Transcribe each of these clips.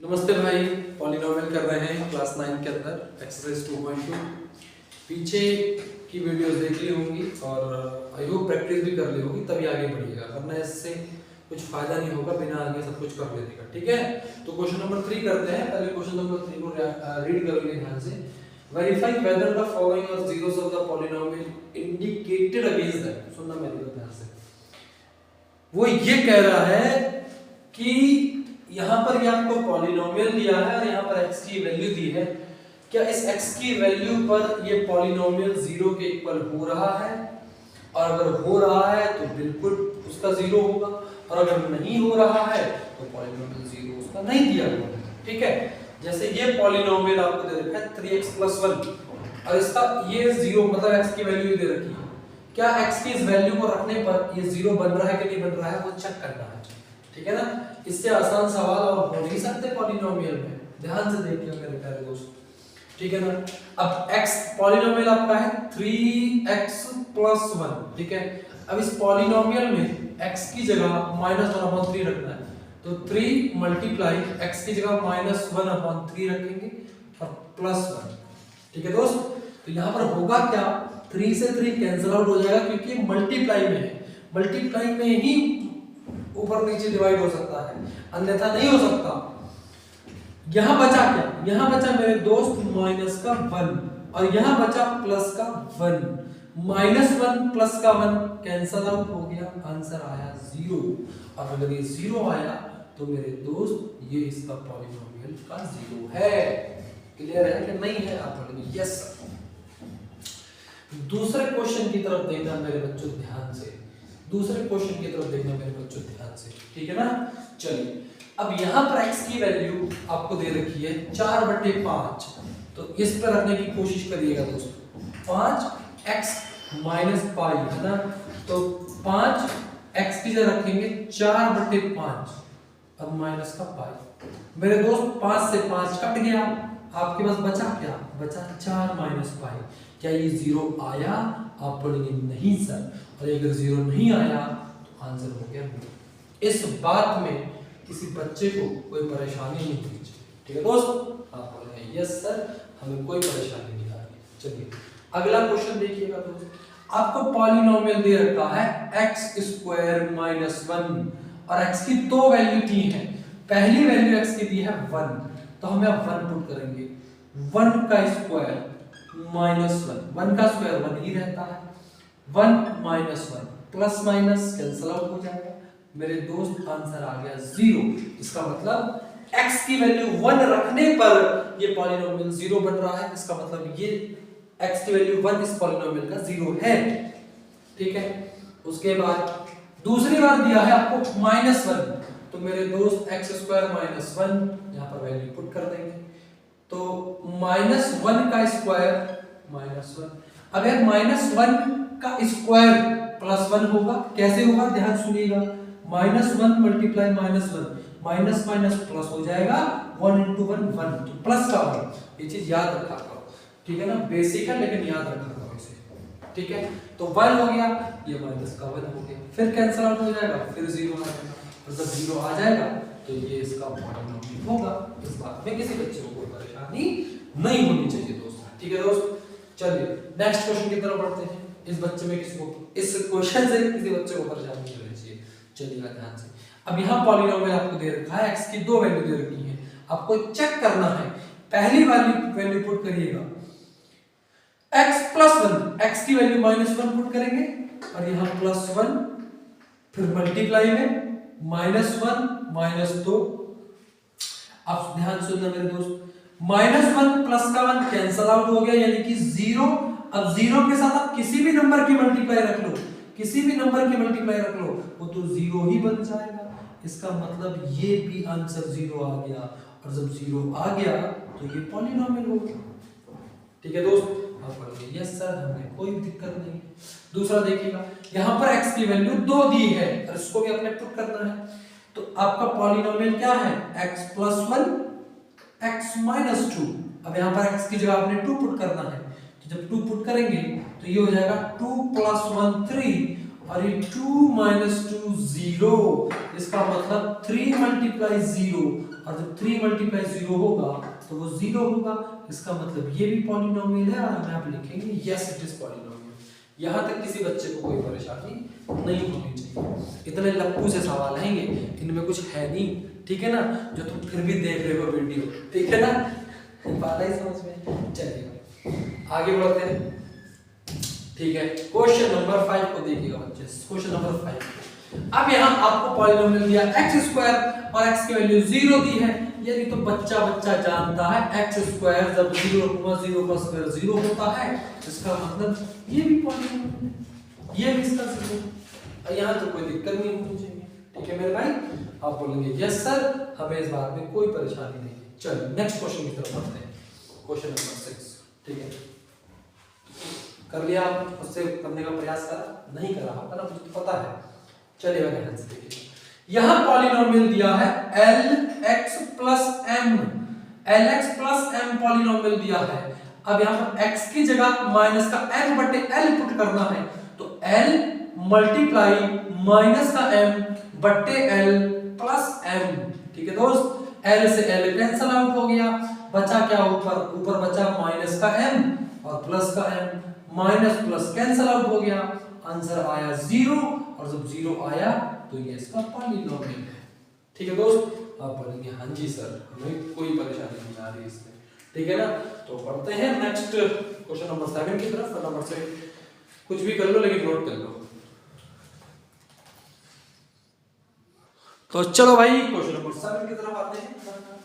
नमस्ते भाई, पॉलिनोमियल कर रहे हैं क्लास 9 के अंदर एक्सरसाइज 2.2। पीछे की वीडियोस देख ली होंगी और आई होप प्रैक्टिस भी कर ली होगी, तभी आगे बढ़िएगा, वरना इससे कुछ फायदा नहीं होगा बिना आगे सब कुछ कर लेने का। ठीक है, तो क्वेश्चन नंबर 3 करते हैं। पहले क्वेश्चन नंबर 3 को रीड कर लीजिए ध्यान से। Verify whether the following are zeros of the polynomial indicated against that. सुनना मेरी बात ध्यान से। वो ये कह रहा है कि यहाँ पर ये आपको पॉलिनोमियल दिया है और यहाँ पर x की वैल्यू दी है। क्या इस x की वैल्यू पर ये पॉलिनोमियल 0 के इक्वल हो रहा है? और अगर हो रहा है तो बिल्कुल उसका 0 होगा, और अगर नहीं हो रहा है तो पॉलिनोमियल 0 उसका नहीं दिया होगा। ठीक है, जैसे ये पॉलिनोमियल आपको दे रखा है 3x + 1 और इसका ये 0 मतलब x की वैल्यू दे रखी है। क्या x की इस वैल्यू को रखने पर ये 0 बन रहा है कि नहीं बन रहा है वो चेक करना है। ठीक है ना, इससे आसान सवाल और हो नहीं सकते पॉलिनोमियल में। ध्यान से देखिए मेरे प्यारे दोस्त। ठीक है ना, अब x पॉलिनोमियल आपका है 3x + 1। ठीक है, अब इस पॉलिनोमियल में x की जगह -1/3 रखना है, तो 3 × x की जगह -1/3 रखेंगे और +1। ठीक है दोस्त, तो यहाँ पर होगा क्या, 3 से 3 कैंसिल आउट हो जाएगा क्योंकि मल्टीप्लाई में है। मल्टीप्लाई में ही ऊपर नीचे डिवाइड हो सकता है, अन्यथा नहीं हो सकता। यहां बचा क्या, यहां बचा मेरे दोस्त -1 और यहां बचा +1। -1 +1 कैंसल आउट हो गया, आंसर आया 0। और अगर ये 0 आया तो मेरे दोस्त ये इसका पॉलिनोमियल का 0 है। क्लियर है कि नहीं है? आप बोलेंगे यस सर। दूसरे क्वेश्चन की तरफ देखना मेरे बच्चों ध्यान से, दूसरे क्वेश्चन की तरफ देखना मेरे बच्चों ध्यान से। ठीक है ना, चलिए अब यहाँ पर x की वैल्यू आपको दे रखी है 4/5, तो इस पर रखने की कोशिश करिएगा दोस्तों। 5x - π है ना, तो 5x की जगह रखेंगे 4/5 और माइनस का पाई। मेरे दोस्त 5 से 5 कट गया, आपके पास बचा क्या, बचा 4 - π। क्या ये 0 आया? आप बोलेंगे नहीं सर, और अगर 0 नहीं आया तो आंसर हो गया नहीं। इस बात में किसी बच्चे को कोई परेशानी नहीं होनी चाहिए। ठीक है दोस्त, आप बोलेंगे यस सर, हमें कोई परेशानी नहीं आ रही। चलिए अगला क्वेश्चन देखिएगा दोस्त। आपको पॉलिनोमियल दे रखा है x² - 1 और x की दो वैल्यू दी है। पहली वैल्यू x की दी है 1, तो हम यहाँ 1 पुट करेंगे। 1 का स्क्वायर -1, 1 का स्क्वायर 1 ही रहता है। 1 - 1 प्लस माइनस कैंसिल आउट हो जाएगा। मेरे दोस्त आंसर आ गया 0। इसका मतलब x की वैल्यू 1 रखने पर ये पॉलिनोमियल 0 बन रहा है। इसका मतलब ये x की वैल्यू 1 इस पॉलिनोमियल का 0 है। ठीक है, उसके बाद दूसरी बार दिया है आपको -1, तो मेरे दोस्त x² - 1 यहाँ पर वैल्यू पुट कर देंगे, तो -1 का स्क्वायर -1। अब यार -1 का स्क्वायर +1 होगा, कैसे होगा ध्यान सुनिएगा। -1 × -1, माइनस माइनस प्लस हो जाएगा, 1 × 1 1, तो प्लस का 1। ये चीज याद रखा करो, ठीक है ना, बेसिक है लेकिन याद रखा करो इसे। ठीक है, तो 1 हो गया, ये माइनस का 1 हो गया, फिर कैंसिल आउट हो जाएगा, फिर 0 आ जाएगा, और जब 0 आ जाएगा तो ये इसका पॉलिनोमियल होगा। इस बात में किसी बच्चे को कोई परेशानी नहीं होनी चाहिए दोस्तों। ठीक है दोस्त, चलिए नेक्स्ट क्वेश्चन की तरफ बढ़ते हैं। इस बच्चे में किसी को, इस क्वेश्चन से किसी बच्चे को परेशानी नहीं होनी चाहिए। चलिएगा ध्यान से। अब यहाँ पॉलिनोमियल आपको दे रखा है, x की दो वैल्यू दे रखी है, आपको चेक करना है। पहली वैल्यू पुट करिएगा x + 1, x की वैल्यू -1 पुट करेंगे और यहाँ +1, फिर मल्टीप्लाई में -1 - 2। आप ध्यान सुनना मेरे दोस्त, -1 +1 कैंसल आउट हो गया, यानी कि 0। अब 0 के साथ आप किसी भी नंबर की मल्टीप्लाई रख लो, किसी भी नंबर की मल्टीप्लाई रख लो, वो तो 0 ही बन जाएगा। इसका मतलब ये भी आंसर 0 आ गया, और जब 0 आ गया तो ये पॉलिनोमियल हो गया। ठीक है दोस्त, आप बोलेंगे यस सर, हमें कोई दिक्कत नहीं। दूसरा देखिएगा, यहाँ पर x की वैल्यू 2 दी है और इसको भी अपने पुट करना है, तो आपका पॉलिनोमियल क्या है, x + 1 x - 2। अब यहाँ पर x की जगह आपने 2 पुट करना है, तो जब 2 पुट करेंगे तो ये हो जाएगा 2 + 1 3, और ये 2 - 2 0। इसका मतलब 3 × 0, और जब 3 मल्टीप्लाई 0 होगा तो वो 0 होगा, इसका मतलब ये भी पॉलिनोमियल है और हम यहाँ पे लिखेंगे यस इट इज पॉलिनोमियल। यहाँ तक किसी बच्चे को कोई परेशानी नहीं होनी चाहिए। इतने लप्पू से सवाल आएंगे, इनमें कुछ है नहीं, ठीक है ना, जो तुम फिर भी देख रहे हो वीडियो, ठीक है ना, बात आई समझ में। चलिए आगे बढ़ते हैं, ठीक है। क्वेश्चन नंबर 5 को देखिएगा बच्चे, क्वेश्चन नंबर 5। अब यहाँ आपको पॉलिनोमियल दिया x स्क्वायर और x की वैल्यू 0 दी है, यदि तो बच्चा जानता है x स्क्वायर जब 0 का स्क्वायर 0 होता है, इसका मतलब ये भी पॉलिनोमियल है, ये भी इसका 0। यहाँ तो कोई दिक्कत नहीं होनी चाहिए, ठीक है मेरे भाई। आप बोलेंगे यस सर, हमें इस बात में कोई परेशानी नहीं है। चलिए नेक्स्ट क्वेश्चन की तरफ बढ़ते हैं, क्वेश्चन नंबर 6, ठीक है। कर लिया आप, उससे करने का प्रयास करा, नहीं करा होगा ना, मुझे तो पता है। चलिए ध्यान से देखिए, यहां पॉलिनोमियल दिया है lx plus m, lx plus m polynomial दिया है। अब यहां पर x की जगह माइनस का m बटे l पुट करना है, तो l मल्टीप्लाई माइनस का m बटे l प्लस m, ठीक है दोस्त। l से l कैंसल आउट हो गया, बचा क्या ऊपर बचा माइनस का m और प्लस का m, minus plus cancel out हो गया, आंसर आया 0, और जब 0 आया तो ये इसका पॉलिनोमियल है, ठीक है दोस्त। आप बोलेंगे हाँ जी सर, हमें कोई परेशानी नहीं आ रही इसमें, ठीक है ना। तो पढ़ते हैं नेक्स्ट क्वेश्चन नंबर 7 की तरफ। नंबर से कुछ भी कर लो लेकिन नोट कर लो। तो चलो भाई क्वेश्चन नंबर 7 की तरफ आते हैं,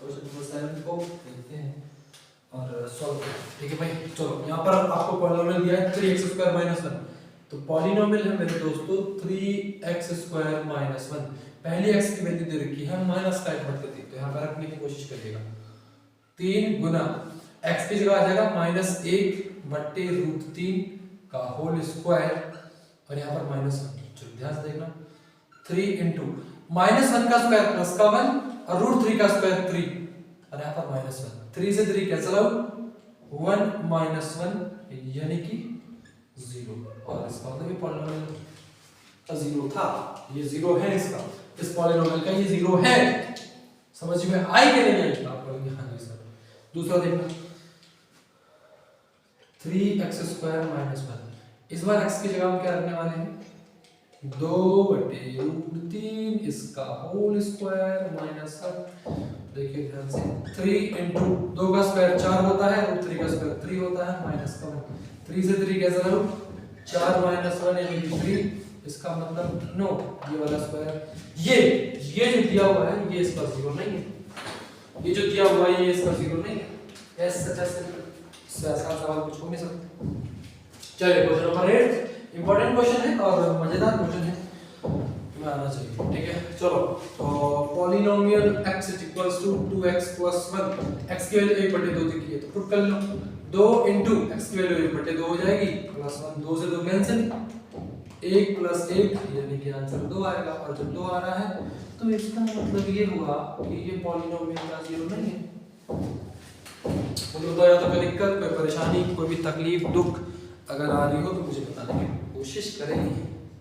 क्वेश्चन नंबर 7 को देखते हैं और सॉल्व करते हैं, ठीक है भाई। चलो यहाँ पर आपको पॉलिनोमियल दिया है 3x² - 1, तो पॉलिनोमियल है मेरे दोस्तों 3x² - 1। पहली x की वैल्यू दे रखी है माइनस का 1/3, तो यहाँ पर रखने की कोशिश करिएगा। 3 गुना x की जगह आ जाएगा -1/√3 का होल स्क्वायर, और यहाँ पर -1, चलो ध्यान से देखना, 3 इंटू -1 का स्क्वायर प्लस का 1 और √3 का स्क्वायर 3, और यहाँ पर -1, 3 से 3 कैंसिल आउट, 1 - 1 यानी कि 0, और इसका मतलब ये पॉलिनोमियल का 0 था, ये 0 है, इसका इस पॉलिनोमियल का ये 0 है। समझ में आई कि नहीं आई? आप बोलेंगे हाँ जी सर। दूसरा देखना 3x² - 1, इस बार x की जगह हम क्या रखने वाले हैं 2/√3 इसका होल स्क्वायर माइनस, देखिए ध्यान से, 3 इंटू 2 का स्क्वायर 4 होता है, √3 का स्क्वायर 3 होता है, माइनस का 3 से 3 कैंसिल आउट, 4 - 1 यानी कि 3, इसका मतलब 9, ये वाला स्क्वायर, ये जो दिया हुआ है ये इसका 0 नहीं है, ये जो दिया हुआ है ये इसका 0 नहीं है। ऐसा सवाल कुछ हो नहीं सकता। चलिए क्वेश्चन नंबर 8 इंपॉर्टेंट क्वेश्चन है और मजेदार क्वेश्चन है, में आना चाहिए, ठीक है। चलो तो पॉलिनोमियल x = 2x + 1, x की वैल्यू 1/2 दिखी है तो पुट कर लो, 2 इंटू x की वैल्यू 1/2 हो जाएगी, प्लस 1, 2 से 2 कैंसिल, 1 + 1 यानी कि आंसर 2 आएगा, और जब 2 आ रहा है तो इसका मतलब ये हुआ कि ये पॉलिनोमियल का 0 नहीं है। तो या तो कोई दिक्कत, कोई परेशानी, कोई भी तकलीफ, दुख अगर आ रही हो तो मुझे बताने की कोशिश करेंगे,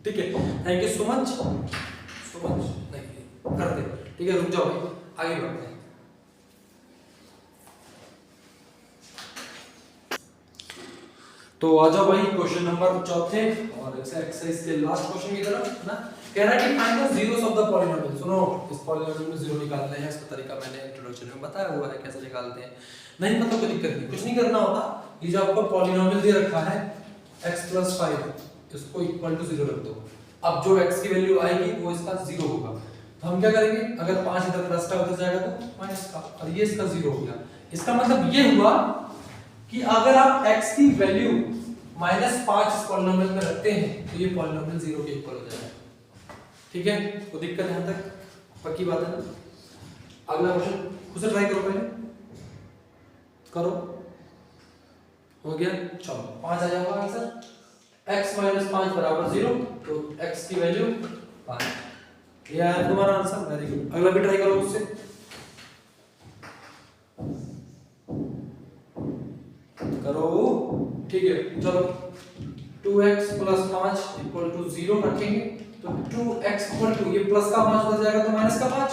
ठीक है। थैंक यू सो मच नहीं करते, ठीक है। रुक जाओ भाई, आगे बढ़ते हैं। तो आ जाओ भाई क्वेश्चन नंबर 4 और एक्सरसाइज के लास्ट क्वेश्चन की तरफ ना। कह रहा है कि find the zeros of the polynomial. सुनो, इस पॉलिनोमियल में जीरो निकालने हैं, इसका तरीका मैंने इंट्रोडक्शन में बताया हुआ है कैसे निकालते हैं, नहीं पता कोई दिक्कत नहीं, कुछ नहीं करना होता। ये जो आपको पॉलिनोमियल दे रखा है x + 5, इसको = 0 रख दो। अब जो x की वैल्यू आएगी वो इसका 0 होगा, तो हम क्या करेंगे, अगर 5 इधर प्लस का उधर जाएगा तो माइनस का, और ये इसका 0 हो गया। इसका मतलब ये हुआ कि अगर आप x की वैल्यू -5 इस पॉलिनोमियल में रखते हैं तो ये पॉलिनोमियल 0 के इक्वल हो जाएगा, ठीक है। कोई दिक्कत है यहाँ तक, पक्की बात है ना। अगला क्वेश्चन खुद से ट्राई करो, पहले करो, हो गया। चलो 5 आ जाएगा आंसर, x - 5 = 0, तो x की वैल्यू 5, ये आया तुम्हारा आंसर, वेरी गुड। अगला भी ट्राई करो उससे, करो, ठीक है। चलो 2x + 5 = 0 रखेंगे, तो 2x = ये प्लस का 5 हो जाएगा तो माइनस का 5,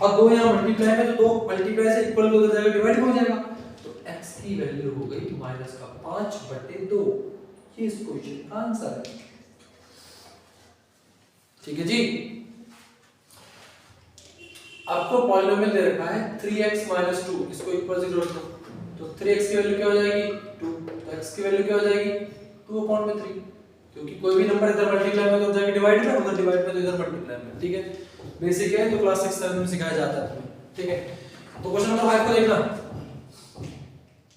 और 2 यहाँ मल्टीप्लाई है, तो 2 मल्टीप्लाई से इक्वल हो जाएगा, डिवाइड हो जाएगा। तो x की वैल्यू हो गई -5/2। ये इस क्वेश्चन का आंसर है। ठीक है जी। आपको पॉलिनोमियल दे रखा है 3x - 2, इसको इक्वल 0 रखो, तो 3x की वैल्यू क्या हो जाएगी 2, तो x की वैल्यू क्या हो जाएगी 2/3, क्योंकि कोई भी नंबर इधर मल्टीप्लाई में तो हो जाएगा डिवाइड में, उधर डिवाइड में तो इधर मल्टीप्लाई में। ठीक है, बेसिक है तो क्लास 6 7 में सिखाया जाता है तुम्हें। ठीक है, तो क्वेश्चन नंबर 5 को देखना,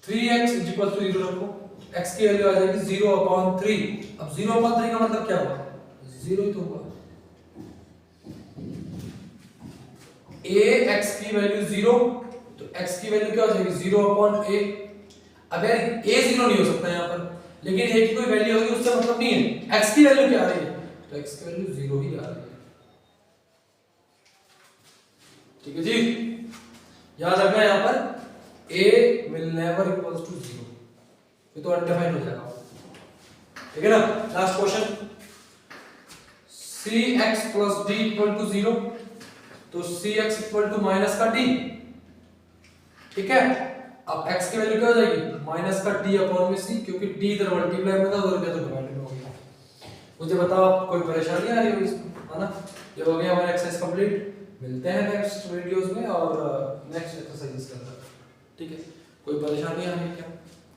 3x = 0 रखो, x की वैल्यू आ जाएगी 0/3। अब 0/3 का मतलब क्या हुआ, 0 ही तो हुआ। a x की वैल्यू 0, तो x की वैल्यू क्या हो जाएगी 0/a। अब यार a 0 नहीं हो सकता यहाँ पर, लेकिन a की कोई वैल्यू होगी उससे मतलब नहीं है। x की वैल्यू क्या आ रही है, तो x की वैल्यू 0 ही आ रही है। ठीक है जी, याद रखना यहाँ पर a will never equals to 0, ये तो अनडिफाइंड हो जाएगा। ठीक है ना। लास्ट क्वेश्चन, cx + d = 0, तो cx = माइनस का d। ठीक है, अब x की वैल्यू क्या हो जाएगी -d/c, क्योंकि d इधर मल्टीप्लाई में था, उधर क्या तो डिवाइड में हो गया। मुझे बताओ कोई परेशानी आ रही है इसमें, है ना। ये हो गया हमारा एक्सरसाइज कंप्लीट। मिलते हैं नेक्स्ट वीडियोस में और नेक्स्ट एक्सरसाइजेस के अंदर। ठीक है, कोई परेशानी आ रही है क्या,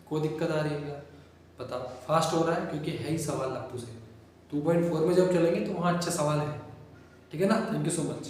कोई दिक्कत आ रही है क्या, बताओ। फास्ट हो रहा है क्योंकि है ही सवाल आपको से 2.4 में जब चलेंगे तो वहाँ अच्छे सवाल है। ठीक है ना। Thank you so much.